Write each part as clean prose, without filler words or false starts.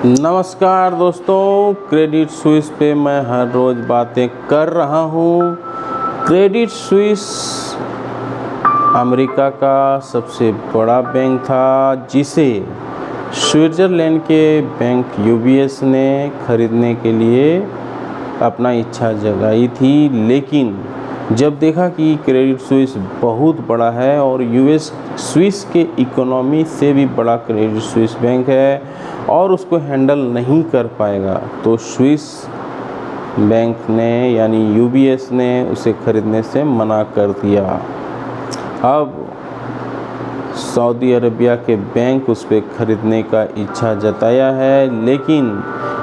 नमस्कार दोस्तों, Credit Suisse पे मैं हर रोज़ बातें कर रहा हूँ। क्रेडिट स्विस अमेरिका का सबसे बड़ा बैंक था, जिसे स्विट्ज़रलैंड के बैंक यूबीएस ने ख़रीदने के लिए अपना इच्छा जगाई थी। लेकिन जब देखा कि क्रेडिट स्विस बहुत बड़ा है और यूएस स्विस के इकोनॉमी से भी बड़ा क्रेडिट स्विस बैंक है और उसको हैंडल नहीं कर पाएगा, तो स्विस बैंक ने यानी यूबीएस ने उसे ख़रीदने से मना कर दिया। अब सऊदी अरबिया के बैंक उस पर ख़रीदने का इच्छा जताया है। लेकिन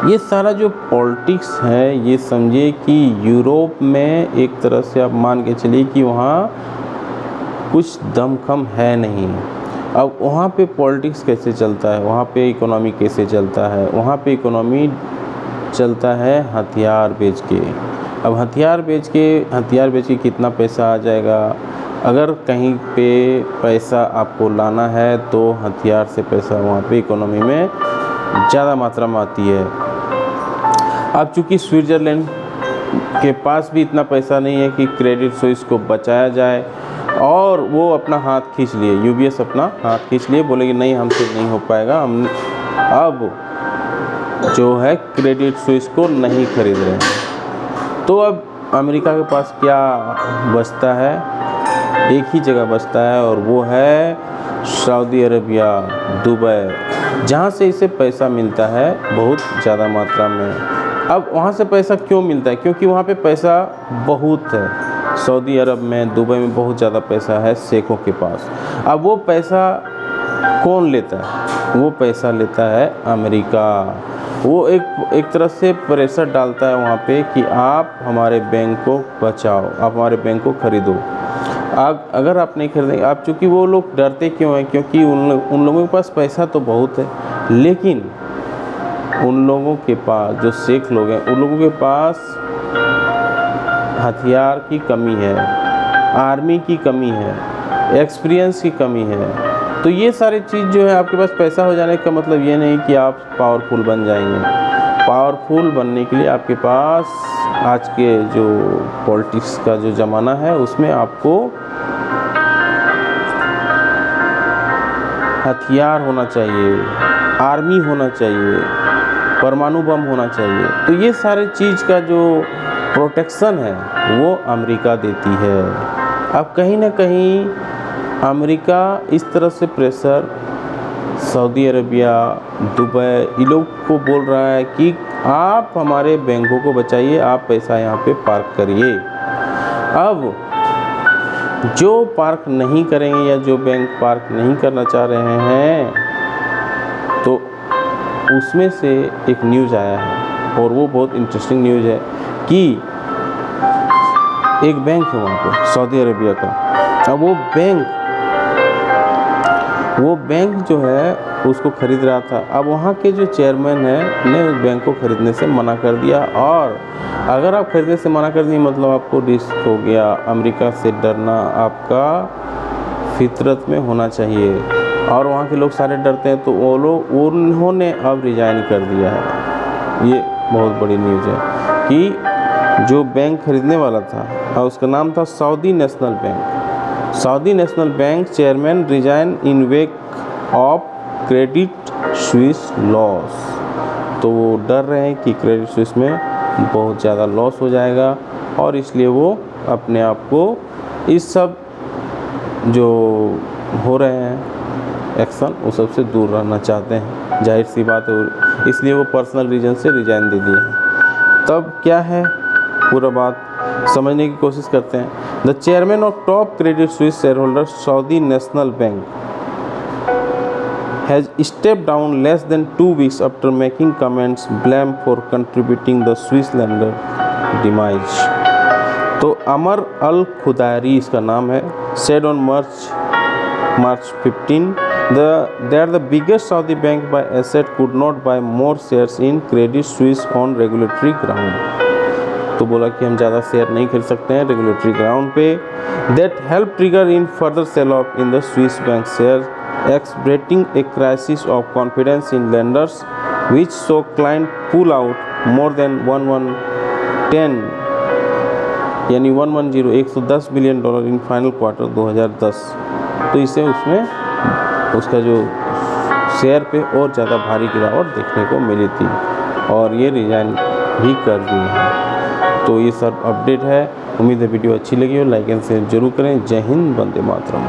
ये सारा जो पॉलिटिक्स है, ये समझिए कि यूरोप में एक तरह से आप मान के चलिए कि वहाँ कुछ दमखम है नहीं। अब वहाँ पे पॉलिटिक्स कैसे चलता है, वहाँ पे इकोनॉमी कैसे चलता है? वहाँ पे इकोनॉमी चलता है हथियार बेच के। अब हथियार बेच के कितना पैसा आ जाएगा? अगर कहीं पे पैसा आपको लाना है तो हथियार से पैसा वहाँ पे इकोनॉमी में ज़्यादा मात्रा में आती है। अब चूँकि स्विट्ज़रलैंड के पास भी इतना पैसा नहीं है कि क्रेडिट स्विस को बचाया जाए, और वो अपना हाथ खींच लिए, यूबीएस अपना हाथ खींच लिए, बोले कि नहीं, हमसे नहीं हो पाएगा, हम अब जो है क्रेडिट स्विस को नहीं खरीद रहे हैं। तो अब अमेरिका के पास क्या बचता है? एक ही जगह बचता है, और वो है सऊदी अरबिया, दुबई, जहाँ से इसे पैसा मिलता है बहुत ज़्यादा मात्रा में। अब वहाँ से पैसा क्यों मिलता है? क्योंकि वहाँ पे पैसा बहुत है। सऊदी अरब में, दुबई में बहुत ज़्यादा पैसा है शेखों के पास। अब वो पैसा कौन लेता है? वो पैसा लेता है अमेरिका। वो एक तरह से प्रेशर डालता है वहाँ पे कि आप हमारे बैंक को बचाओ, आप हमारे बैंक को ख़रीदो। अगर आप नहीं खरीदेंगे, आप चूँकि वो लोग डरते क्यों हैं? क्योंकि उन लोगों के पास पैसा तो बहुत है, लेकिन उन लोगों के पास, जो शेख लोग हैं, उन लोगों के पास हथियार की कमी है, आर्मी की कमी है, एक्सपीरियंस की कमी है। तो ये सारी चीज़ जो है, आपके पास पैसा हो जाने का मतलब ये नहीं कि आप पावरफुल बन जाएंगे। पावरफुल बनने के लिए आपके पास आज के जो पॉलिटिक्स का जो ज़माना है, उसमें आपको हथियार होना चाहिए, आर्मी होना चाहिए, परमाणु बम होना चाहिए। तो ये सारे चीज़ का जो प्रोटेक्शन है वो अमेरिका देती है। अब कहीं ना कहीं अमेरिका इस तरह से प्रेशर सऊदी अरबिया, दुबई, इन लोग को बोल रहा है कि आप हमारे बैंकों को बचाइए, आप पैसा यहाँ पे पार्क करिए। अब जो पार्क नहीं करेंगे या जो बैंक पार्क नहीं करना चाह रहे हैं, तो उसमें से एक न्यूज़ आया है, और वो बहुत इंटरेस्टिंग न्यूज़ है कि एक बैंक है वहाँ पे सऊदी अरबिया का। अब वो बैंक जो है उसको ख़रीद रहा था। अब वहाँ के जो चेयरमैन है ने उस बैंक को ख़रीदने से मना कर दिया, और अगर आप ख़रीदने से मना कर दिए मतलब आपको रिस्क हो गया। अमेरिका से डरना आपका फितरत में होना चाहिए, और वहाँ के लोग सारे डरते हैं, तो उन्होंने अब रिज़ाइन कर दिया है। ये बहुत बड़ी न्यूज़ है कि जो बैंक खरीदने वाला था, और उसका नाम था Saudi national bank. Saudi national bank chairman resign in wake of Credit Suisse loss. तो वो डर रहे हैं कि क्रेडिट स्विस में बहुत ज़्यादा लॉस हो जाएगा, और इसलिए वो अपने आप को इस सब जो हो रहे हैं एक्शन, उस सब से दूर रहना चाहते हैं। जाहिर सी बात है, इसलिए वो पर्सनल रीज़न से रिजाइन दे दिए हैं। तब क्या है, पूरा बात समझने की कोशिश करते हैं। The chairman of top Credit Suisse share holder Saudi national bank has stepped down less than 2 weeks after making comments blamed for contributing the Swiss lender demise. तो अमर अल खुदारी इसका नाम है, said on March 15 that the biggest Saudi bank by asset could not buy more shares in Credit Suisse on regulatory ground. तो बोला कि हम ज़्यादा share नहीं खरीद सकते हैं रेगुलेटरी ग्राउंड पे। That helped trigger in further sell-off in the Swiss bank share, exacerbating a crisis of confidence in lenders which so client pull out more than 1110 यानी 110 billion dollar in final quarter 2010। तो इससे उसमें उसका जो share पे और ज़्यादा भारी गिरावट देखने को मिली थी और ये रिजाइन भी कर दी है। तो ये सब अपडेट है। उम्मीद है वीडियो अच्छी लगी हो, लाइक एंड शेयर जरूर करें। जय हिंद, वंदे मातरम।